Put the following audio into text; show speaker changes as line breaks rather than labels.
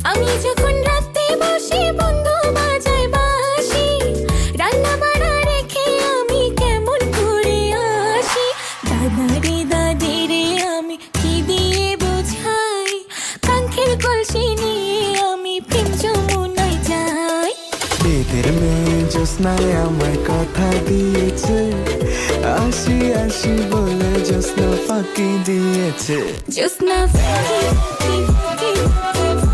আমি যখন রাতে বসে বন্ধু বাজাই বাঁশি, রান্না বাড়া রেখে আমি কেমন করে আসি। দাদা রে দাদি রে আমি কি দিয়ে বোঝাই, কাঙ্ক্ষের কলসি নিয়ে আমি প্রেম যমুনায় যাই।
বেদের মেয়ে জ্যোৎস্নায় আমায় কথা দিয়েছে, আসি আসি বলে জ্যোৎস্না ফাঁকি দিয়েছে।
জ্যোৎস্না ফাঁকি, ফাঁকি, ফাঁকি,